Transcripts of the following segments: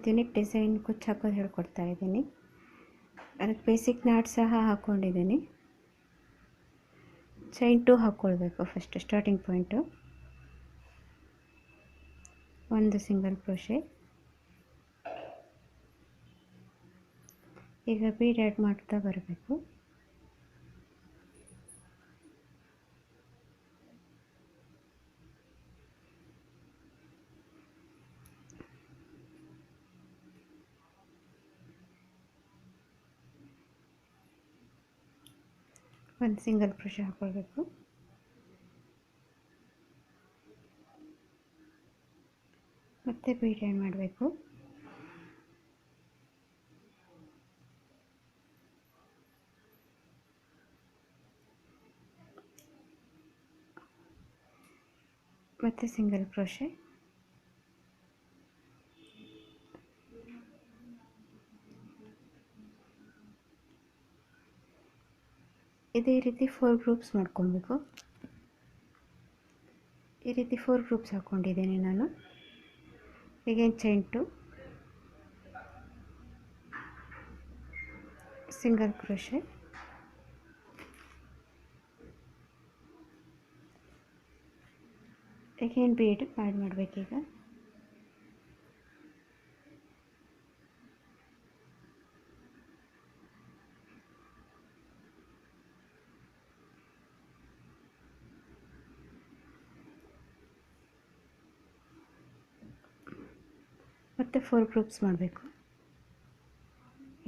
Unique design ಕುಚ್ಚು ಹಾಕೋದು ಹೇಳ್ಕೊಡ್ತಾ ಇದ್ದೀನಿ. ಅದಕ್ಕೆ ಬೇಸಿಕ್ ನಾಟ್ ಸಹ ಹಾಕ್ಕೊಂಡಿದ್ದೀನಿ. ಚೈನ್ 2 ಹಾಕ್ಕೊಳ್ಬೇಕು. ಫಸ್ಟ್ ಸ್ಟಾರ್ಟಿಂಗ್ ಪಾಯಿಂಟು ಒಂದು ಸಿಂಗಲ್ ಕ್ರೋಶೆ. ಈಗ ಬೀಡ್ ಆ್ಯಡ್ ಮಾಡ್ತಾ ಬರಬೇಕು. ಒಂದು ಸಿಂಗಲ್ ಕ್ರೋಶೆ ಹಾಕ್ಕೊಳ್ಬೇಕು. ಮತ್ತೆ ಬೀಡ್ ಆ್ಯಡ್ ಮಾಡಬೇಕು. ಮತ್ತೆ ಸಿಂಗಲ್ ಕ್ರೋಶೆ. ಇದೇ ರೀತಿ 4 ಗ್ರೂಪ್ಸ್ ಮಾಡ್ಕೊಬೇಕು. ಈ ರೀತಿ 4 ಗ್ರೂಪ್ಸ್ ಹಾಕ್ಕೊಂಡಿದ್ದೀನಿ ನಾನು. again chain 2, single crochet, again bead add ಮಾಡಬೇಕೀಗ. ಮತ್ತೆ 4 ಗ್ರೂಪ್ಸ್ ಮಾಡಬೇಕು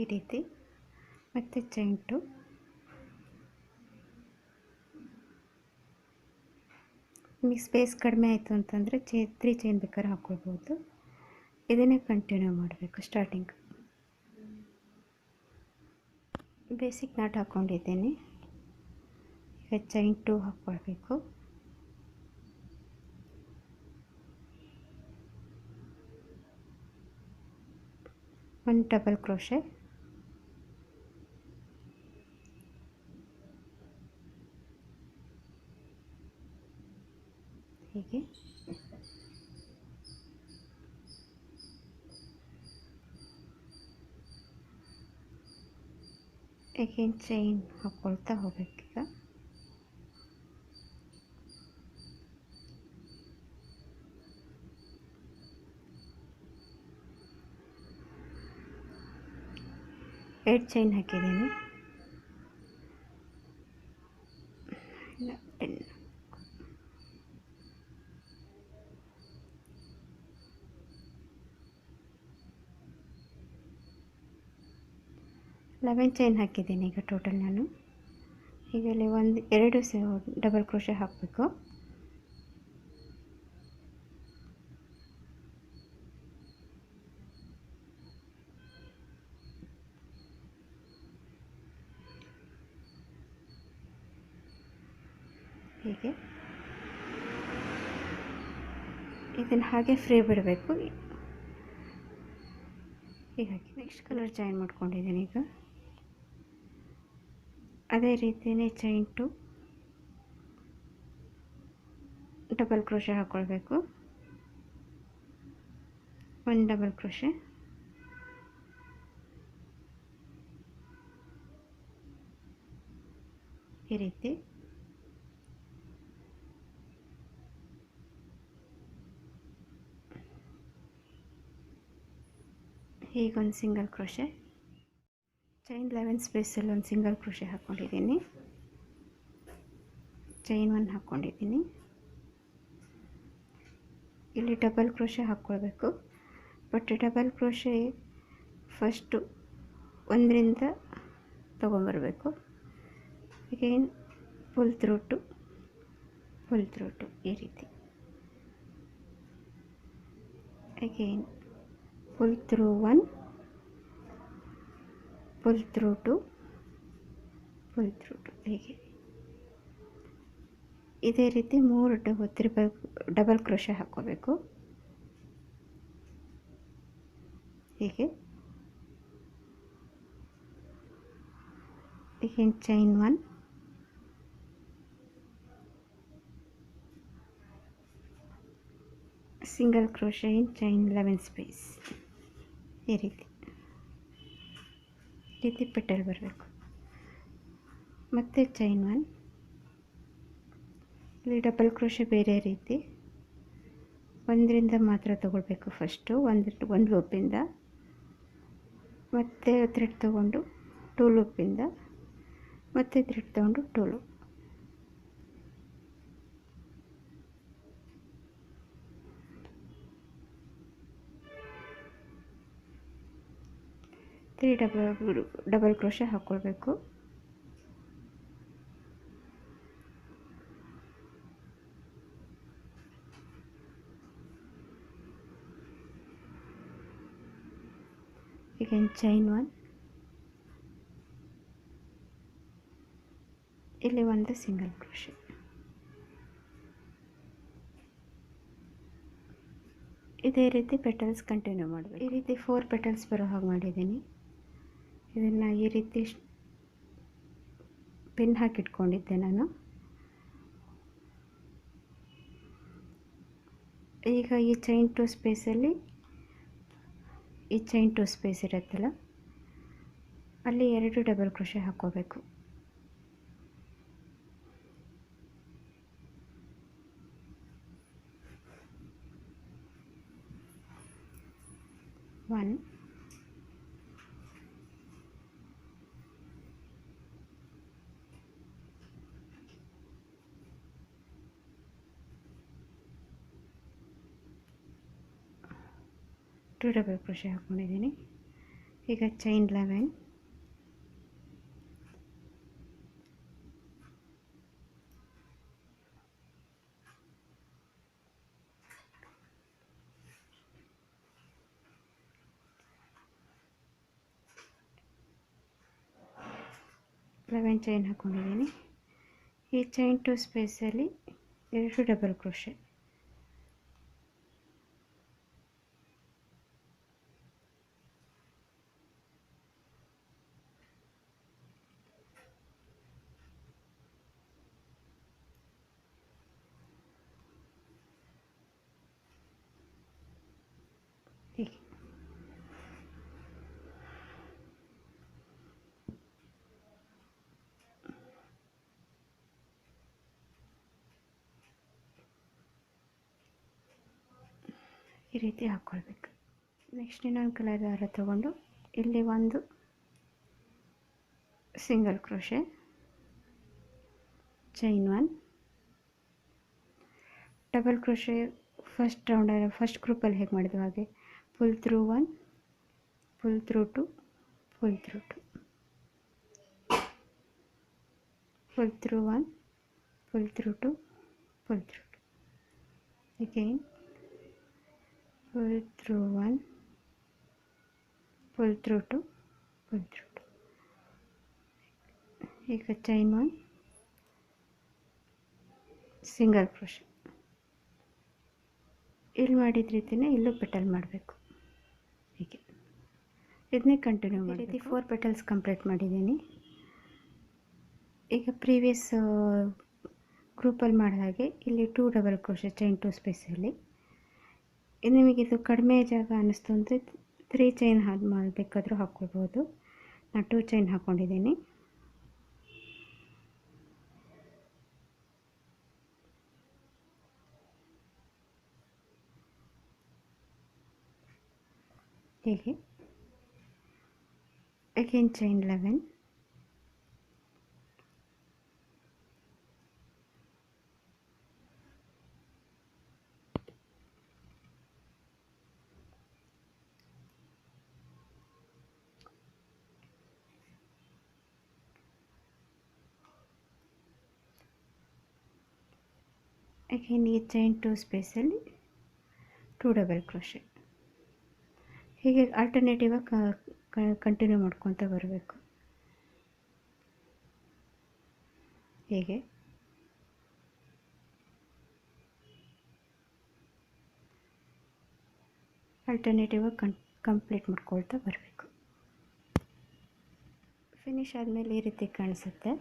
ಈ ರೀತಿ. ಮತ್ತೆ ಚೈನ್ 2, ನಿಮಗೆ ಸ್ಪೇಸ್ ಕಡಿಮೆ ಆಯಿತು ಅಂತಂದರೆ 3 ಚೈನ್ ಬೇಕಾದ್ರೆ ಹಾಕ್ಕೊಳ್ಬೋದು. ಇದನ್ನೇ ಕಂಟಿನ್ಯೂ ಮಾಡಬೇಕು. ಸ್ಟಾರ್ಟಿಂಗ್ ಬೇಸಿಕ್ ನಾಟ್ ಹಾಕ್ಕೊಂಡಿದ್ದೀನಿ. ಈಗ ಚೈನ್ 2 ಹಾಕ್ಕೊಳ್ಬೇಕು. ಒಂದು ಡಬಲ್ ಕ್ರೋಶೆ, ಹೀಗೆ ಅಗೇನ್ ಚೈನ್ ಹಾಕ್ಕೊಳ್ತಾ ಹೋಗ್ಬೇಕೀಗ. ಏಟ್ ಚೈನ್ ಹಾಕಿದ್ದೀನಿ. 11 ಚೈನ್ ಹಾಕಿದ್ದೀನಿ ಈಗ ಟೋಟಲ್ ನಾನು. ಈಗ ಇಲ್ಲಿ ಎರಡು ಡಬಲ್ ಕ್ರೋಶೆ ಹಾಕಬೇಕು. ಹೀಗೆ ಇದನ್ನು ಹಾಗೆ ಫ್ರೀ ಬಿಡಬೇಕು. ಹೀಗಾಗಿ ನೆಕ್ಸ್ಟ್ ಕಲರ್ ಜಾಯಿನ್ ಮಾಡ್ಕೊಂಡಿದ್ದೀನಿ. ಈಗ ಅದೇ ರೀತಿಯೇ ಚೈನ್ 2 ಡಬಲ್ ಕ್ರೋಶೆ ಹಾಕ್ಕೊಳ್ಬೇಕು. ಒಂದು ಡಬಲ್ ಕ್ರೋಶೆ, ಈ ರೀತಿ ಹೀಗೊಂದು ಸಿಂಗಲ್ ಕ್ರೋಶೆ, ಚೈನ್ 11 ಸ್ಪೇಸಲ್ಲಿ ಒಂದು ಸಿಂಗಲ್ ಕ್ರೋಶೆ ಹಾಕ್ಕೊಂಡಿದ್ದೀನಿ. ಚೈನ್ 1 ಹಾಕ್ಕೊಂಡಿದ್ದೀನಿ. ಇಲ್ಲಿ ಡಬಲ್ ಕ್ರೋಶೆ ಹಾಕ್ಕೊಳ್ಬೇಕು. ಬಟ್ ಡಬಲ್ ಕ್ರೋಶೆ ಫಸ್ಟು ಒಂದರಿಂದ ತೊಗೊಂಬರಬೇಕು. ಅಗೇನ್ ಫುಲ್ ಥ್ರೂ ಟು ಈ ರೀತಿ. Again pull through 1, pull through 2, ಹೀಗೆ ಇದೇ ರೀತಿ 3 ಡಬಲ್ ಕ್ರೋಶೆ ಹಾಕ್ಕೋಬೇಕು. ಹೀಗೆ again chain 1, single crochet in chain 11 space. ಈ ರೀತಿ ಪೆಟಲ್ ಬರಬೇಕು. ಮತ್ತು ಚೈನ್ 1, ಇಲ್ಲಿ ಡಬಲ್ ಕ್ರೋಶೆ ಬೇರೆ ರೀತಿ ಒಂದರಿಂದ ಮಾತ್ರ ತಗೊಳ್ಬೇಕು. ಫಸ್ಟು ಒಂದು ಲೂಪಿಂದ, ಮತ್ತು ಥ್ರೆಡ್ ತೊಗೊಂಡು 2 ಲೂಪಿಂದ, ಮತ್ತು ಥ್ರೆಡ್ ತೊಗೊಂಡು 2 ಲೂಪ್. ಡಬಲ್ ಕ್ರೋಶೆ ಹಾಕ್ಕೊಳ್ಬೇಕು. again chain 1, ಇಲ್ಲಿ ಒಂದು ಸಿಂಗಲ್ ಕ್ರೋಶೆ. ಇದೇ ರೀತಿ ಪೆಟಲ್ಸ್ ಕಂಟಿನ್ಯೂ ಮಾಡಬೇಕು. ಈ ರೀತಿ 4 ಪೆಟಲ್ಸ್ ಬರೋ ಹಾಗೆ ಮಾಡಿದ್ದೀನಿ. ಇದನ್ನು ಈ ರೀತಿ ಪಿನ್ ಹಾಕಿಟ್ಕೊಂಡಿದ್ದೆ ನಾನು. ಈಗ ಈ ಚೈನ್ 2 ಸ್ಪೇಸಲ್ಲಿ ಈ ಚೈನ್ 2 ಸ್ಪೇಸ್ ಇರುತ್ತಲ್ಲ, ಅಲ್ಲಿ 2 ಡಬಲ್ ಕ್ರೋಶೆ ಹಾಕ್ಕೋಬೇಕು. ಒನ್, ಟೂ ಡಬಲ್ ಕ್ರೋಶೆ ಹಾಕ್ಕೊಂಡಿದ್ದೀನಿ. ಈಗ ಚೈನ್ 11, ಚೈನ್ ಹಾಕ್ಕೊಂಡಿದ್ದೀನಿ. ಈ ಚೈನ್ 2 ಸ್ಪೇಸಲ್ಲಿ 2 ಡಬಲ್ ಕ್ರೋಶೆ. ಈ ರೀತಿ ಹಾಕ್ಕೊಳ್ಬೇಕು. ನೆಕ್ಸ್ಟ್ ಇನ್ನೊಂದು ಕಲರ್ ದಾರ ತಗೊಂಡು ಇಲ್ಲಿ ಒಂದು single crochet, chain 1, double crochet first round first ಗ್ರೂಪಲ್ಲಿ ಹೇಗೆ ಮಾಡಿದ್ವಿ ಹಾಗೆ pull through 1, pull through 2, pull through 2, pull through 1, pull through 2, pull through 2. Again pull through 1, pull through 2, pull through 2. ಈಗ ಚೈನ್ 1, ಸಿಂಗಲ್ ಕ್ರೋಶೆ. ಇಲ್ಲಿ ಮಾಡಿದ ರೀತಿಯೇ ಇಲ್ಲೂ ಪೆಟಲ್ ಮಾಡಬೇಕು. ಹೀಗೆ ಇದನ್ನೇ ಕಂಟಿನ್ಯೂ ಮಾಡಿ. ರೀತಿ 4 ಪೆಟಲ್ಸ್ ಕಂಪ್ಲೀಟ್ ಮಾಡಿದ್ದೀನಿ. ಈಗ ಪ್ರೀವಿಯಸ್ ಗ್ರೂಪಲ್ಲಿ ಮಾಡಿದ ಹಾಗೆ ಇಲ್ಲಿ 2 ಡಬಲ್ ಕ್ರೋಶೆ ಚೈನ್ 2 ಸ್ಪೇಸಲ್ಲಿ. ನಿಮಗಿದು ಕಡಿಮೆ ಜಾಗ ಅನ್ನಿಸ್ತು ಅಂದರೆ 3 ಚೈನ್ ಮಾಡಬೇಕಾದ್ರೂ ಹಾಕ್ಕೊಳ್ಬೋದು. ನಾನು 2 ಚೈನ್ ಹಾಕ್ಕೊಂಡಿದ್ದೀನಿ. ಹೀಗೆ ಅಗೇನ್ ಚೈನ್ 11, ಅಗೇನ್ ಈ ಚೈನ್ 2 ಸ್ಪೇಸಲ್ಲಿ 2 ಡಬಲ್ ಕ್ರೋಶೆ. ಹೀಗೆ ಆಲ್ಟರ್ನೇಟಿವ್ ಕಂಟಿನ್ಯೂ ಮಾಡ್ಕೊತ ಬರಬೇಕು. ಹೀಗೆ ಆಲ್ಟರ್ನೇಟಿವ್ ಕಂಪ್ಲೀಟ್ ಮಾಡ್ಕೊಳ್ತಾ ಬರಬೇಕು. ಫಿನಿಶ್ ಆದಮೇಲೆ ಈ ರೀತಿ ಕಾಣಿಸುತ್ತೆ.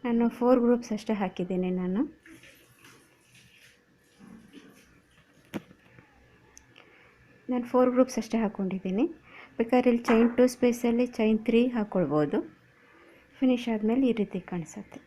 ನಾನು 4 ಗ್ರೂಪ್ಸ್ ಅಷ್ಟೇ ಹಾಕಿದ್ದೀನಿ. ನಾನು 4 ಗ್ರೂಪ್ಸ್ ಅಷ್ಟೇ ಹಾಕ್ಕೊಂಡಿದ್ದೀನಿ. ಬೇಕಾದ್ರೆ ಇಲ್ಲಿ ಚೈನ್ 2 ಸ್ಪೇಸಲ್ಲಿ ಚೈನ್ 3 ಹಾಕ್ಕೊಳ್ಬೋದು. ಫಿನಿಶ್ ಆದಮೇಲೆ ಈ ರೀತಿ ಕಾಣಿಸುತ್ತೆ.